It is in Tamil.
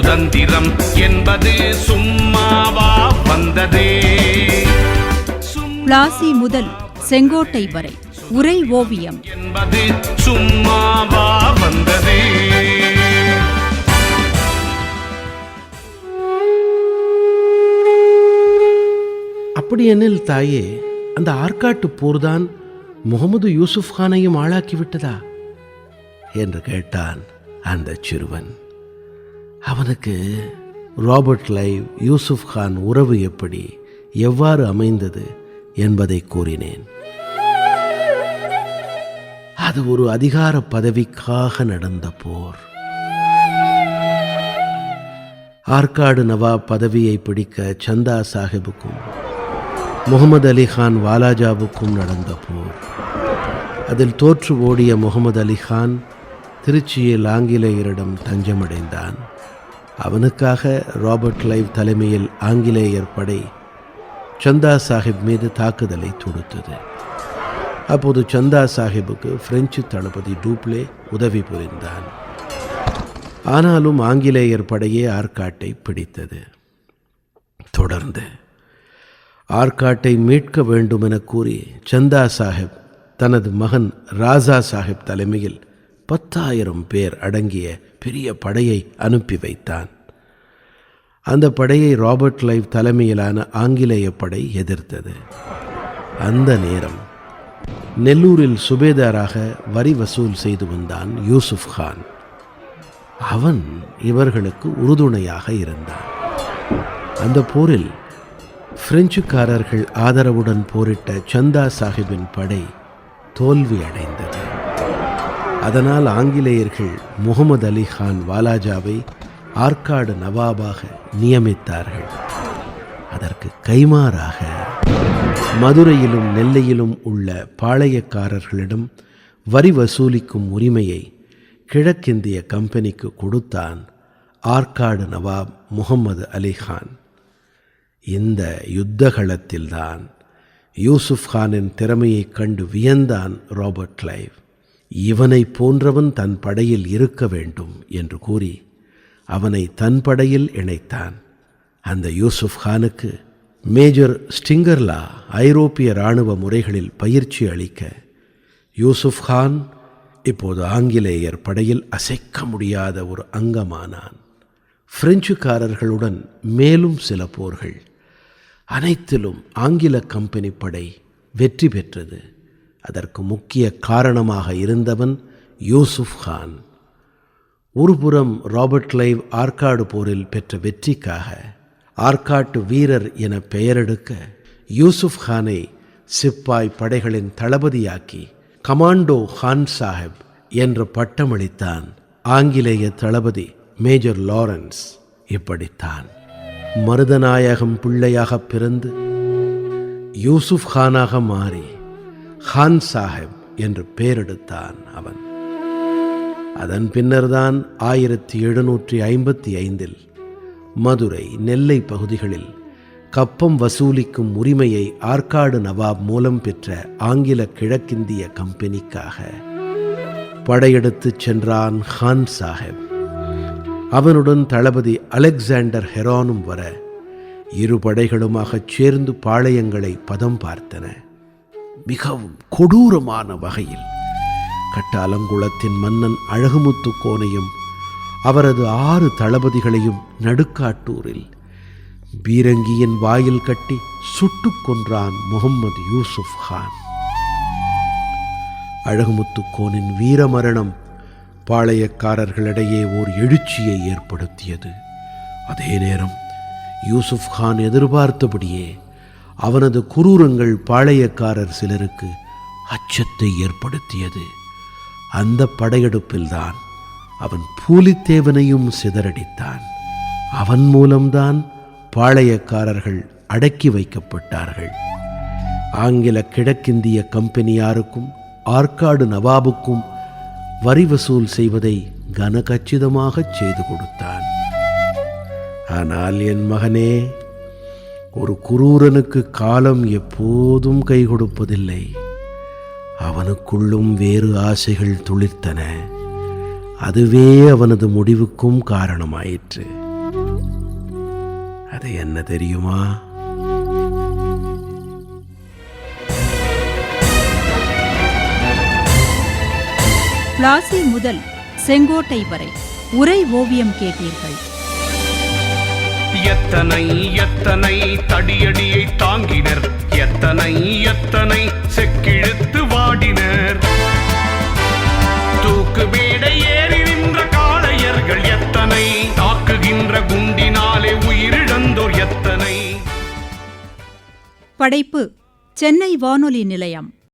சுதந்திரம் என்பது சும்மாவா வந்ததே. பிளாசி முதல் செங்கோட்டை வரை உரை ஓவியம் என்பது சும்மாவா வந்ததே. அப்படியெனில் தாயே, அந்த ஆற்காட்டு போர்தான் முகமது யூசுப் கானையும் ஆளாக்கிவிட்டதா என்று கேட்டான் அந்த சிறுவன். அவனுக்கு ராபர்ட் லைவ் யூசுப் கான் உறவு எப்படி எவ்வாறு அமைந்தது என்பதை கூறினேன். அது ஒரு அதிகார பதவிக்காக நடந்த போர். ஆற்காடு நவாப் பதவியை பிடிக்க சந்தா சாஹிபுக்கும் முகமது அலி கான் வாலாஜாவுக்கும் நடந்த போர். அதில் தோற்று ஓடிய முகமது அலி கான் திருச்சியில் ஆங்கிலேயரிடம் தஞ்சமடைந்தான். அவனுக்காக ராபர்ட் லைவ் தலைமையில் ஆங்கிலேயர் படை சந்தா சாஹிப் மீது தாக்குதலை தொடுத்தது. அப்போது சந்தா சாஹிப்புக்கு பிரெஞ்சு தளபதி டூப்ளே உதவி புரிந்தான். ஆனாலும் ஆங்கிலேயர் படையே ஆற்காட்டை பிடித்தது. தொடர்ந்து ஆற்காட்டை மீட்க வேண்டும் என கூறி சந்தா சாஹிப் தனது மகன் ராஜா சாஹிப் தலைமையில் 10,000 பேர் அடங்கிய பெரிய படையை அனுப்பி வைத்தான். அந்த படையை ராபர்ட் லைவ் தலைமையிலான ஆங்கிலேய படை எதிர்த்தது. அந்த நேரம் நெல்லூரில் சுபேதாராக வரி வசூல் செய்து வந்தான் யூசுப் கான். அவன் இவர்களுக்கு உறுதுணையாக இருந்தான். அந்த போரில் பிரெஞ்சுக்காரர்கள் ஆதரவுடன் போரிட்ட சந்தா சாஹிப்பின் படை தோல்வி அடைந்தது. அதனால் ஆங்கிலேயர்கள் முகமது அலி கான் வாலாஜாவை ஆற்காடு நவாபாக நியமித்தார்கள். அதற்கு கைமாறாக மதுரையிலும் நெல்லையிலும் உள்ள பாளையக்காரர்களிடம் வரி வசூலிக்கும் உரிமையை கிழக்கிந்திய கம்பெனிக்கு கொடுத்தான் ஆற்காடு நவாப் முகமது அலி கான். இந்த யுத்தகளத்தில்தான் யூசுப் கானின் திறமையைக் கண்டு வியந்தான் ராபர்ட் லைவ். இவனை போன்றவன் தன் படையில் இருக்க வேண்டும் என்று கூறி அவனை தன் படையில் இணைத்தான். அந்த யூசுப் கானுக்கு மேஜர் ஸ்டிங்கர்லா ஐரோப்பிய இராணுவ முறைகளில் பயிற்சி அளிக்க யூசுப் கான் இப்போது ஆங்கிலேயர் படையில் அசைக்க முடியாத ஒரு அங்கமானான். பிரெஞ்சுக்காரர்களுடன் மேலும் சில போர்கள், அனைத்திலும் ஆங்கில கம்பெனி படை வெற்றி பெற்றது. அதற்கு முக்கிய காரணமாக இருந்தவன் யூசுப் கான். ஒருபுறம் ராபர்ட் லைவ் ஆற்காடு போரில் பெற்ற வெற்றிக்காக ஆற்காட்டு வீரர் என பெயரெடுக்க யூசுப் கானை சிப்பாய் படைகளின் தளபதியாக்கி கமாண்டோ கான் சாஹிப் என்ற பட்டமளித்தான் ஆங்கிலேய தளபதி மேஜர் லாரன்ஸ். இப்படித்தான் மருதநாயகம் பிள்ளையாக பிறந்து யூசுப் கானாக மாறி கான் சாஹிப் என்று பெயரெடுத்தான் அவன். அதன் பின்னர்தான் 1755 மதுரை நெல்லை பகுதிகளில் கப்பம் வசூலிக்கும் உரிமையை ஆற்காடு நவாப் மூலம் பெற்ற ஆங்கில கிழக்கிந்திய கம்பெனிக்காக படையெடுத்துச் சென்றான் கான் சாஹிப். அவனுடன் தளபதி அலெக்சாண்டர் ஹெரானும் வர இரு படைகளுமாகச் சேர்ந்து பாளையங்களை பதம் பார்த்தன. மிகவும் கொடூரமான வகையில் கட்டாலங்குளத்தின் மன்னன் அழகுமுத்துக்கோனையும் அவரது 6 தளபதிகளையும் நடுக்காட்டூரில் பீரங்கியின் வாயில் கட்டி சுட்டுக் கொன்றான் முகமது யூசுப் கான். அழகுமுத்துக்கோனின் வீரமரணம் பாளையக்காரர்களிடையே ஓர் எழுச்சியை ஏற்படுத்தியது. அதே நேரம் யூசுப் கான் எதிர்பார்த்தபடியே அவனது குரூரங்கள் பாளையக்காரர் சிலருக்கு அச்சத்தை ஏற்படுத்தியது. அந்த படையெடுப்பில்தான் அவன் பூலித்தேவனையும் சிதறடித்தான். அவன் மூலம்தான் பாளையக்காரர்கள் அடக்கி வைக்கப்பட்டார்கள். ஆங்கில கிழக்கிந்திய கம்பெனியாருக்கும் ஆற்காடு நவாபுக்கும் வரி வசூல் செய்வதை கனகச்சிதமாகச் செய்து கொடுத்தான். ஆனால் என் மகனே, ஒரு குரூரனுக்கு காலம் எப்போதும் கை கொடுப்பதில்லை. அவனுக்குள்ளும் வேறு ஆசைகள் துளிர்த்தன. அதுவே அவனது முடிவுக்கும் காரணமாயிற்று. அது என்ன தெரியுமா? பிளாசி முதல் செங்கோட்டை வரை உரை ஓவியம் கேட்டீர்கள். எத்தனை எத்தனை தடியடியை தாங்கினர், எத்தனை எத்தனை செக்கிழுத்து வாடினர். தூக்கு மேடை ஏறி நின்ற காளையர்கள் எத்தனை, தாக்குகின்ற குண்டினாலே உயிரிழந்தோர் எத்தனை. படைப்பு சென்னை வானொலி நிலையம்.